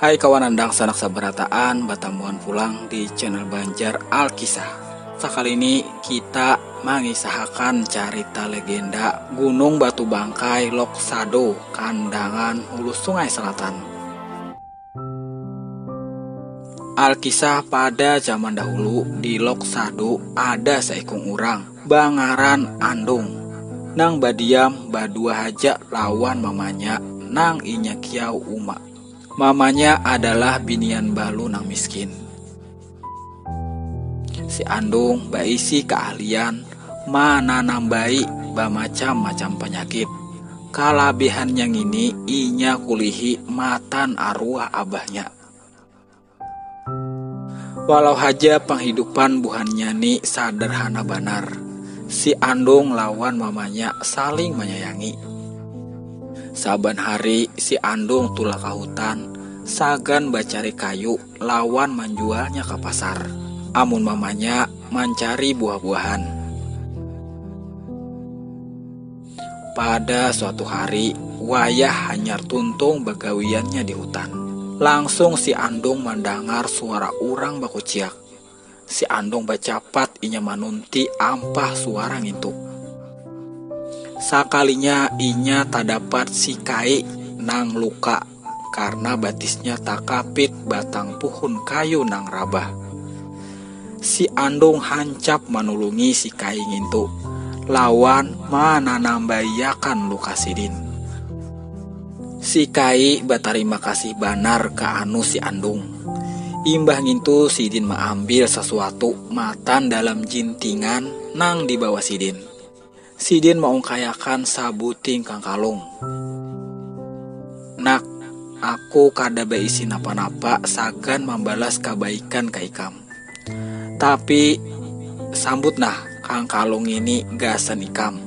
Hai kawan andang sanak sabarataan, batamuan pulang di channel Banjar Alkisah. Sekali ini kita mengisahkan cerita legenda Gunung Batu Bangkai Loksado, Kandangan Hulu Sungai Selatan. Alkisah pada zaman dahulu di Loksado ada seekung urang bangaran Andung. Nang badiam badua haja lawan mamanya nang inya kiau uma. Mamanya adalah binian balu nang miskin. Si Andung baisi keahlian mananambai bamacam-macam penyakit. Kalabihannya ini inya kulihi matan arwah abahnya. Walau haja penghidupan buhannya ni sederhana banar, si Andung lawan mamanya saling menyayangi. Saban hari si Andung tulah ke hutan, sagan bacari kayu lawan menjualnya ke pasar. Amun mamanya mencari buah-buahan. Pada suatu hari, wayah hanyar tuntung begawiannya di hutan. Langsung si Andung mendengar suara urang bakuciak. Si Andung bacapat inya manunti ampah suara ngintuk. Sakalinya inya tak dapat si kai nang luka karena batisnya tak kapit batang puhun kayu nang rabah. Si Andung hancap manulungi si kai ngintu lawan mananambayakan luka sidin. Si kai batarima kasih banar ke anu si Andung. Imbah ngintu sidin mengambil sesuatu matan dalam jintingan nang di bawah sidin. Sidin maungkayakan sabuting kang kalung. Nak, aku kada baisi napa-napa sagan membalas kebaikan ka ikam. Tapi sambut nah kang kalung ini gasan ikam.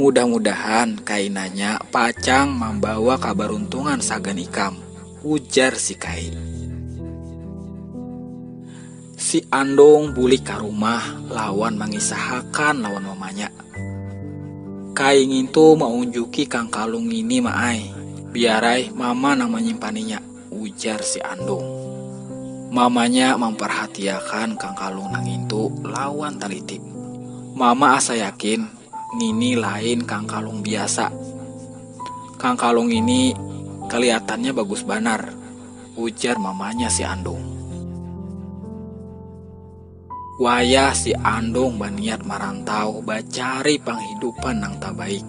Mudah-mudahan kainanya pacang membawa kabaruntungan sagan ikam, ujar si kai. Si Andung bulik ke rumah lawan mengisahakan lawan mamanya. Kai ngintu maunjuki kang kalung ini maai, biarai mama nang menyimpaninya, ujar si Andung. Mamanya memperhatiakan kang kalung nang ngintu lawan talitip. Mama asa yakin nini lain kang kalung biasa. Kang kalung ini kelihatannya bagus banar, ujar mamanya si Andung. Wayah si Andung berniat marantau bacari penghidupan nang tak baik.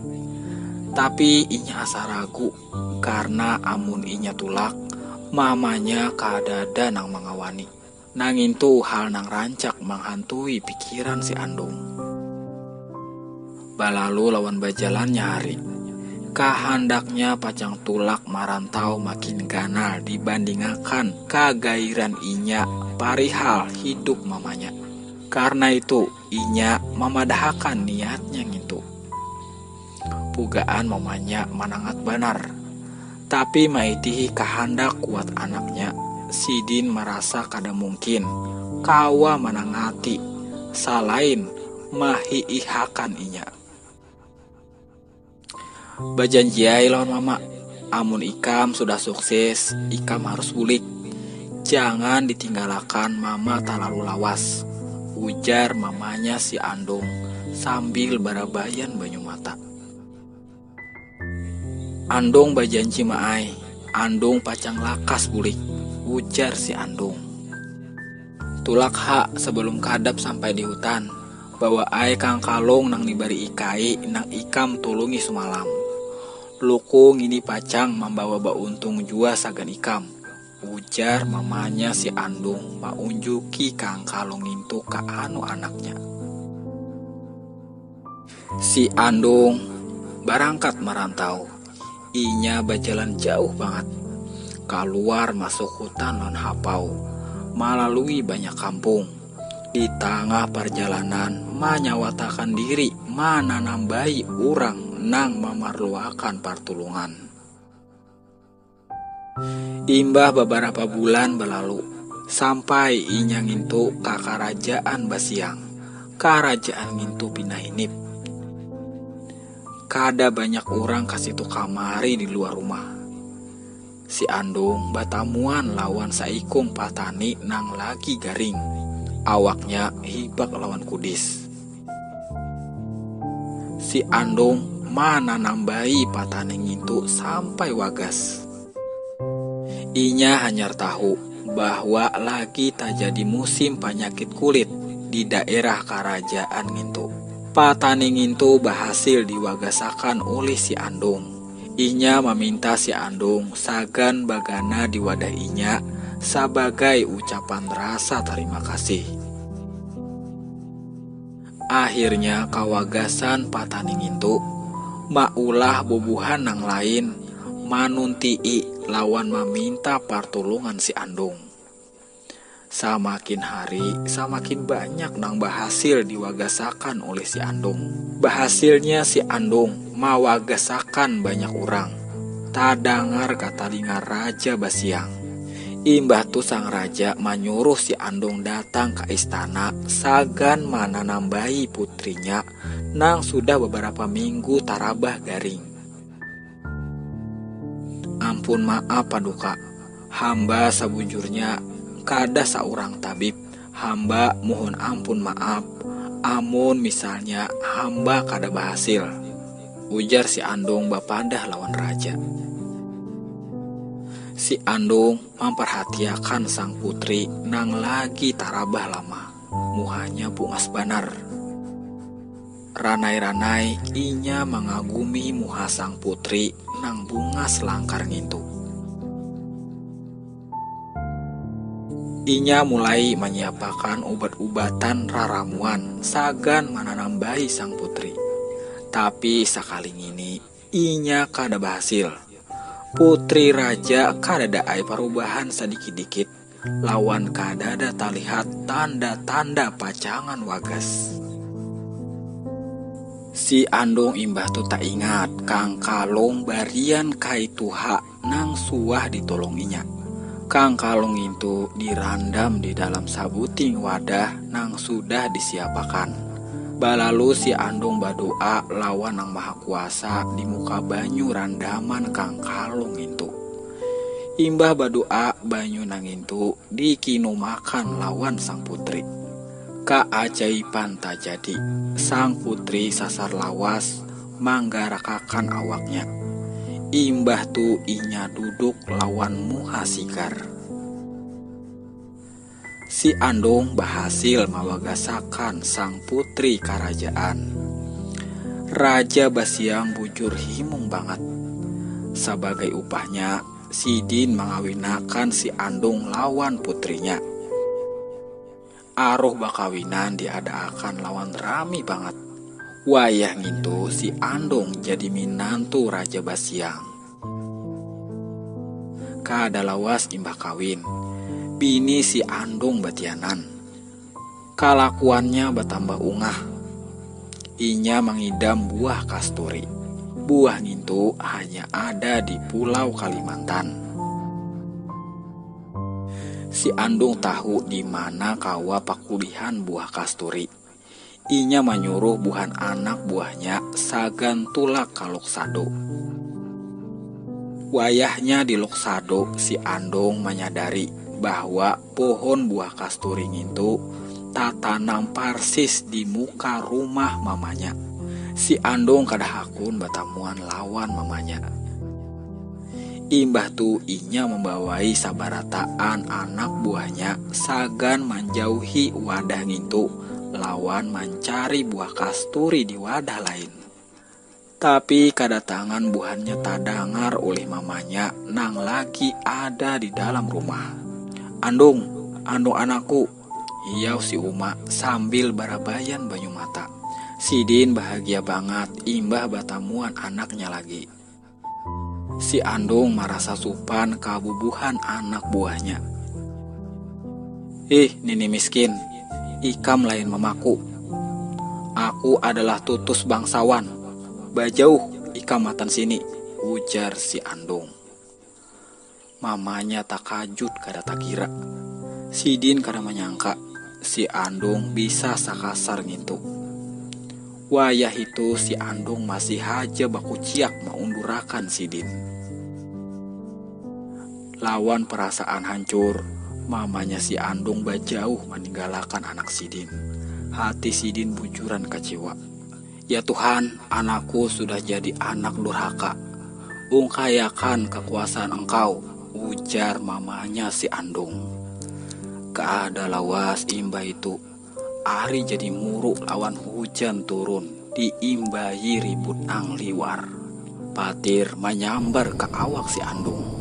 Tapi inya asa ragu karena amun inya tulak, mamanya kadada nang mengawani. Nangin tu hal nang rancak menghantui pikiran si Andung. Balalu lawan bajalannya hari. Kahandaknya pacang tulak marantau makin ganal dibandingkan kagairan inya parihal hidup mamanya. Karena itu, inya memadahakan niatnya ngintu. Pugaan mamanya manangat banar. Tapi maitihi kahandak kuat anaknya, sidin merasa kada mungkin kawa manangati, salain mahiihakan inya. Bajanjiai lawan mama, amun ikam sudah sukses, ikam harus bulik. Jangan ditinggalakan mama terlalu lawas, ujar mamanya si Andung sambil barabayan banyu mata. Andung bajanji maai, Andung pacang lakas bulik, ujar si Andung. Tulak hak sebelum kadap sampai di hutan, bawa ai kang kalung nang dibari ikai nang ikam tulungi semalam. Lukung ini pacang membawa bauntung jua sagan ikam, ujar mamanya si Andung maunjuki kang kalung itu ka anu anaknya. Si Andung berangkat merantau. Inya berjalan jauh banget, keluar masuk hutan non hapau, melalui banyak kampung. Di tengah perjalanan menyawatakan diri mananambai urang nang memerluakan pertolongan. Imbah beberapa bulan berlalu, sampai inya ngintu ke kerajaan Basiang, kerajaan ngintu Pinahinip. Kada banyak orang kasih tu kamari di luar rumah. Si Andung batamuan lawan saikung patani nang lagi garing. Awaknya hibak lawan kudis. Si Andung mana nambahi patani ngintu sampai wagas. Inya hanyar tahu bahwa lagi terjadi musim penyakit kulit di daerah kerajaan ngintu. Patani ngintu berhasil diwagasakan oleh si Andung. Inya meminta si Andung sagan bagana di wadah inya sebagai ucapan rasa terima kasih. Akhirnya kawagasan patani ngintu maulah bubuhan nang lain manuntii lawan meminta pertolongan si Andung. Samakin hari samakin banyak nang berhasil diwagasakan oleh si Andung. Berhasilnya si Andung mawagasakan banyak orang. Tadangar katalinga Raja Basiang. Imbah tu sang raja menyuruh si Andung datang ke istana sagan mana nambahi putrinya nang sudah beberapa minggu tarabah garing. Ampun maaf paduka, hamba sabujurnya kada seorang tabib. Hamba mohon ampun maaf, amun misalnya hamba kada berhasil, ujar si Andung bapandah lawan raja. Si Andung memperhatiakan sang putri nang lagi tarabah lama. Muhanya bungas banar. Ranai-ranai inya mengagumi muha sang putri nang bungas langkar ngintu. Inya mulai menyiapkan obat-obatan raramuan sagan menambahi sang putri. Tapi sekali ini inya kada berhasil. Putri raja kada daai perubahan sedikit-dikit, lawan kada ada terlihat tanda-tanda pacangan wagas. Si Andung imbah tu tak ingat Kang Kalong barian kai tuha nang suah ditolonginya. Kang Kalong itu dirandam di dalam sabuting wadah nang sudah disiapakan. Balalu si Andung berdoa lawan Nang Maha Kuasa di muka banyu randaman Kang Kalong itu. Imbah berdoa banyu nang itu dikinu makan lawan sang putri. Keajaiban terjadi. Sang putri sasar lawas manggarakakan awaknya. Imbah tu inya duduk lawan muha sigar. Si Andung berhasil mawagasakan sang putri kerajaan. Raja Basiang bujur himung banget. Sebagai upahnya, si Din mengawinakan si Andung lawan putrinya. Aruh bakawinan diadakan lawan rami banget. Wayah ngintu si Andung jadi minantu Raja Basiang. Kada lawas imbah kawin. Bini si Andung batianan. Kalakuannya bertambah ungah. Inya mengidam buah kasturi. Buah ngintu hanya ada di Pulau Kalimantan. Si Andung tahu di mana kawa pakulihan buah kasturi. Inya menyuruh buhan anak buahnya sagan tulak ka Loksado. Wayahnya di Loksado, si Andung menyadari bahwa pohon buah kasturi itu tatanam persis di muka rumah mamanya. Si Andung kada hakun batamuan lawan mamanya. Imbah tu inya membawai sabarataan anak buahnya sagan menjauhi wadah itu lawan mencari buah kasturi di wadah lain. Tapi kedatangan buahnya tadangar oleh mamanya nang lagi ada di dalam rumah. Andung anakku, hiau si Uma sambil barabayan banyu mata. Si Din bahagia banget imbah batamuan anaknya lagi. Si Andung merasa supan kabubuhan anak buahnya. Nini miskin, ikam lain mamaku. Aku adalah tutus bangsawan. Bajauh ikam matan sini, ujar si Andung. Mamanya tak kajut kada tak kira. Si Din kada menyangka si Andung bisa sakasar ngitu. Wayah itu si Andung masih haja baku ciak maundurakan si Din. Lawan perasaan hancur, mamanya si Andung bajauh meninggalkan anak Sidin. Hati Sidin bujuran kecewa. Ya Tuhan, anakku sudah jadi anak durhaka. Ungkayakan kekuasaan Engkau, ujar mamanya si Andung. Keada lawas imba itu, ari jadi muruk lawan hujan turun, diimbahi ribut nang liwar. Patir menyambar ke awak si Andung.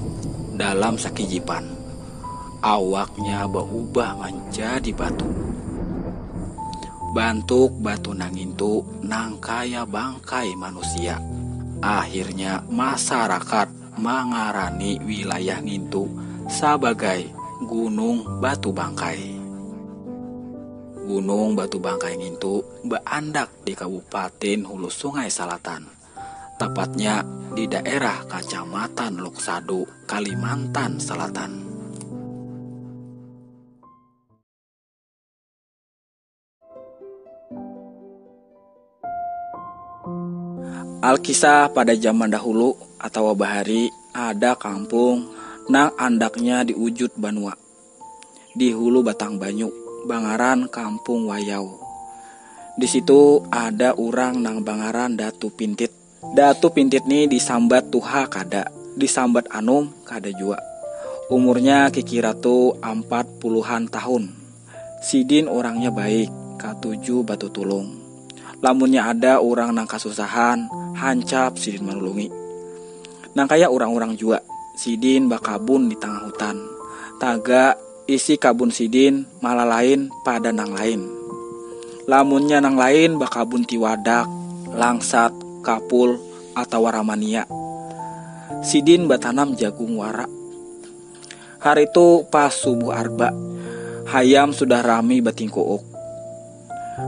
Dalam sakijipan, awaknya berubah menjadi batu. Bantuk batu nangintu nang kaya bangkai manusia. Akhirnya masyarakat mengarani wilayah ngintu sebagai Gunung Batu Bangkai. Gunung Batu Bangkai ngintu beandak di Kabupaten Hulu Sungai Selatan. Tepatnya di daerah Kecamatan Loksado, Kalimantan Selatan. Alkisah pada zaman dahulu atau bahari ada kampung nang andaknya di ujud Banua. Di hulu Batang Banyu, Bangaran Kampung Wayau. Di situ ada orang nang Bangaran Datu Pintit. Datu Pintit nih disambat tuha kada, disambat anum kada jua. Umurnya kikira tuh 40-an tahun. Sidin orangnya baik, katuju batu tulung. Lamunnya ada orang nang kasusahan, hancap Sidin menulungi. Nang kaya orang-orang jua, Sidin bakabun di tengah hutan. Taga isi kabun Sidin malah lain pada nang lain. Lamunnya nang lain bakabun tiwadak, langsat, kapul, atau waramania. Sidin batanam jagung wara. Hari itu pas subuh arba, hayam sudah rami batingkook.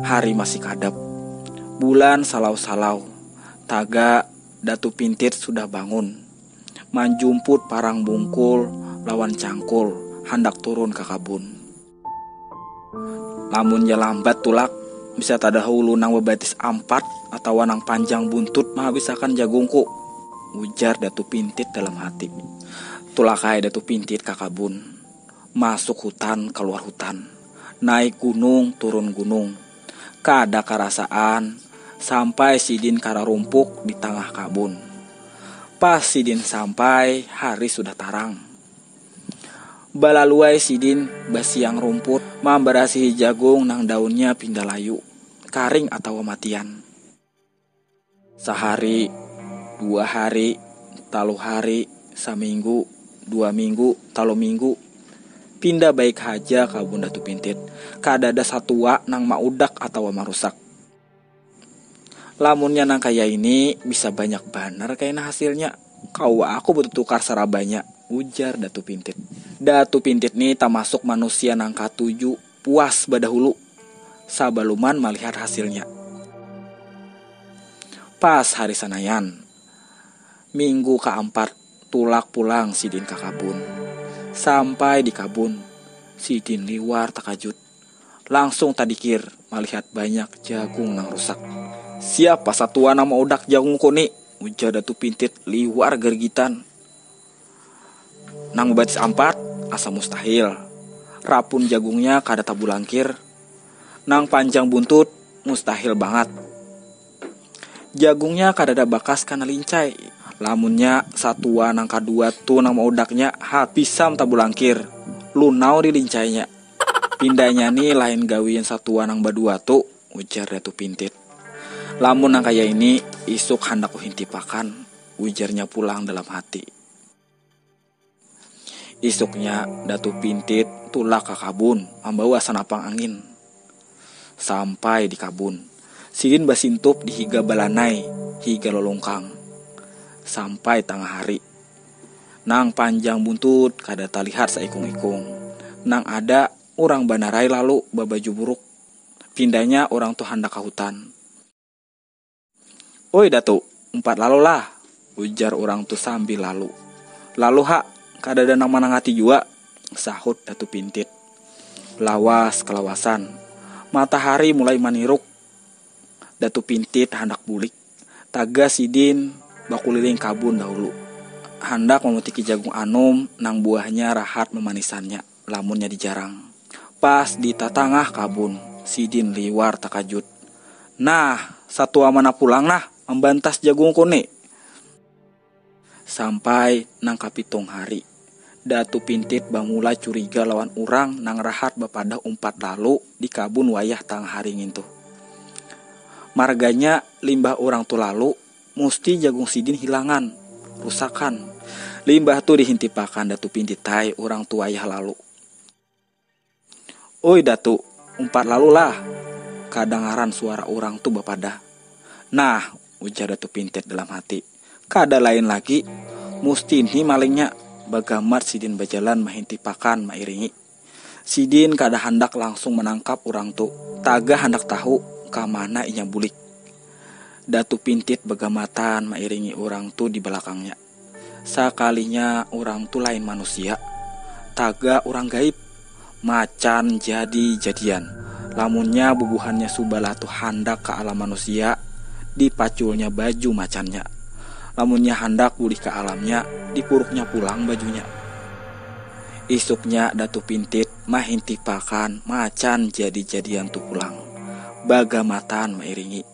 Hari masih kadap, bulan salau-salau. Taga Datu Pintit sudah bangun, manjumput parang bungkul lawan cangkul, hendak turun ke kabun. Lamunnya lambat tulak, bisa tadahulu nang bebatis ampat atau nang panjang buntut menghabiskan jagungku, ujar Datu Pintit dalam hati. Tulakai Datu Pintit ke kabun, masuk hutan keluar hutan, naik gunung turun gunung, kada karasaan sampai Sidin kara rumpuk di tengah kabun. Pas Sidin sampai, hari sudah tarang. Balaluai Sidin basiang rumput, memberasihi jagung nang daunnya pindah layu, karing atau matian. Sehari, 2 hari, 3 hari, seminggu, 2 minggu, 3 minggu, pindah baik haja kabun Datu Pintit. Kada ada satua nang maudak atau marusak. Lamunnya nang kaya ini bisa banyak banar kayaknya hasilnya. Kau aku butuh tukar sarabanya, ujar Datu Pintit. Datu Pintit nih tak masuk manusia nang katuju puas badahulu, sabaluman melihat hasilnya. Pas hari sanayan, minggu keempat, tulak pulang Sidin ke kabun. Sampai di kabun, Sidin liwar takajut. Langsung tadikir melihat banyak jagung nang rusak. Siapa satua nama udak jagung koni, ujar Datu Pintit liwar gergitan. Nang batis ampat, asa mustahil. Rapun jagungnya kada tabulangkir. Nang panjang buntut, mustahil banget. Jagungnya kada ada bakas kana lincai. Lamunnya satua nang kadua tu nang udaknya habisam tabulangkir. Lunau di lincainya. Pindahnya nih lain gawian satua nang badua tu, ujar Datu Pintit. Lamun nang kaya ini isuk hendak kuhintipakan, ujarnya pulang dalam hati. Isuknya Datu Pintit tulak ke kabun membawa sanapang angin. Sampai di kabun, Sidin basintup di higa balanai, higa lolongkang. Sampai tengah hari, nang panjang buntut kada terlihat saikung-ikung. Nang ada orang banarai lalu babaju buruk. Pindahnya orang tuh hendak ke hutan. Oi Datu, 4 lalu lah, ujar orang tuh sambil lalu. Lalu hak, kada ada nang manangati jua, sahut Datu Pintit. Lawas kelawasan, matahari mulai maniruk. Datu Pintit hendak bulik. Taga Sidin bakuliling kabun dahulu. hendak memutiki jagung anum nang buahnya rahat memanisannya, lamunnya dijarang. Pas di tatangah kabun, Sidin liwar takajut. Nah, satu amana pulang nah, membantas jagung kone. Sampai nang kapitung hari, Datu Pintit bamula curiga lawan urang nang rahat bapadah umpat lalu di kabun wayah tang hari ngintuh. Marganya limbah orang tu lalu, musti jagung Sidin hilangan, rusakan. Limbah tu dihintipakan Datu Pintit tai orang tu wayah lalu. Oi Datu, umpat lalu lah. Kadengaran suara orang tu bapadah. Nah, ujar Datu Pintit dalam hati. Kada lain lagi, musti ini malingnya. Bagamat Sidin berjalan mahintipakan mairingi. Sidin kada hendak langsung menangkap orang tu. Taga hendak tahu kamana inya bulik. Datu Pintit begamatan mairingi orang tu di belakangnya. Sakalinya orang tu lain manusia. Taga orang gaib. Macan jadi-jadian. Lamunnya bubuhannya subalah tu hendak ke alam manusia. Dipaculnya baju macannya. Lamunnya hendak pulih ke alamnya, dipuruknya pulang bajunya. Isuknya Datu Pintit mahintipakan macan jadi-jadian tu pulang. Bagamatan mairingi.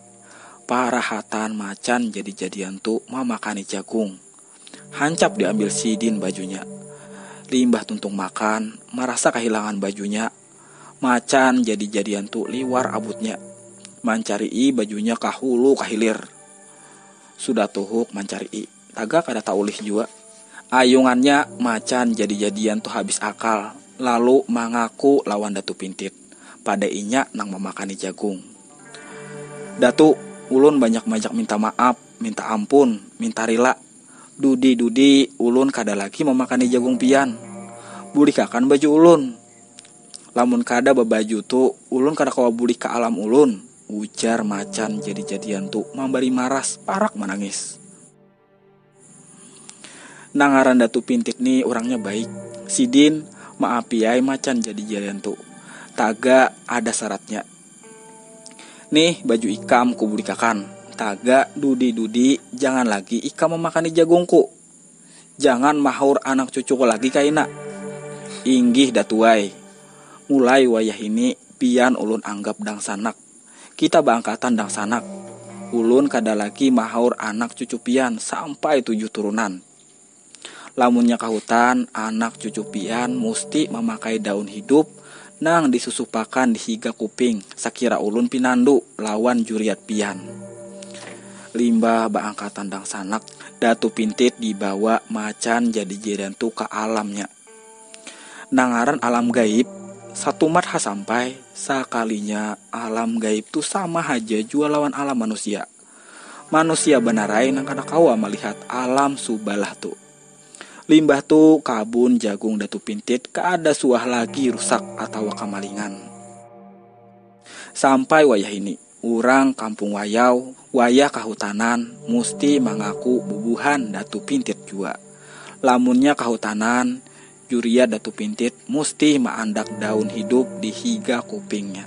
Parahatan macan jadi-jadian tu mamakani jagung. Hancap diambil Sidin bajunya. Limbah tuntung makan, merasa kehilangan bajunya. Macan jadi-jadian tu liwar abutnya. Mancari bajunya kahulu kahilir. Sudah tuhuk mancari taga kada taulih jua. Ayungannya macan jadi-jadian tuh habis akal. Lalu mengaku lawan Datu Pintit. Pada inya nang memakani jagung. Datu, ulun banyak-banyak minta maaf, minta ampun, minta rila. Dudi ulun kada lagi memakani jagung pian. Bulikakan baju ulun. Lamun kada babaju tu ulun kada kawa bulik ke alam ulun. Ujar macan jadi-jadian tu memberi maras parak menangis. Nangaran Datu Pintit ni orangnya baik. Sidin maapiai macan jadi-jadian tu. Taga ada syaratnya. Nih baju ikam ku bulikakan. Taga dudi jangan lagi ikam memakani jagungku. Jangan mahur anak cucuku lagi kaina. Inggih datuai. Mulai wayah ini pian ulun anggap dang sanak. Kita bangkatan dang sanak. Ulun kada lagi mahur anak cucu pian sampai 7 turunan. Lamunnya kahutan anak cucu pian musti memakai daun hidup nang disusupakan di higa kuping. Sakira ulun pinandu lawan juriat pian. Limbah baangkatan dang sanak, Datu Pintit dibawa macan jadi-jadian tu ke alamnya. Nangaran alam gaib, satu mat sampai sakalinya alam gaib tu sama aja jua lawan alam manusia. Manusia benarai nang kada kawa melihat alam subalah tu. Limbah tu kabun jagung Datu Pintit kaada suah lagi rusak atau kamalingan. Sampai wayah ini, urang kampung wayau, wayah kahutanan, musti mengaku bubuhan Datu Pintit jua. Lamunnya kahutanan, juria Datu Pintit musti maandak daun hidup di higa kupingnya.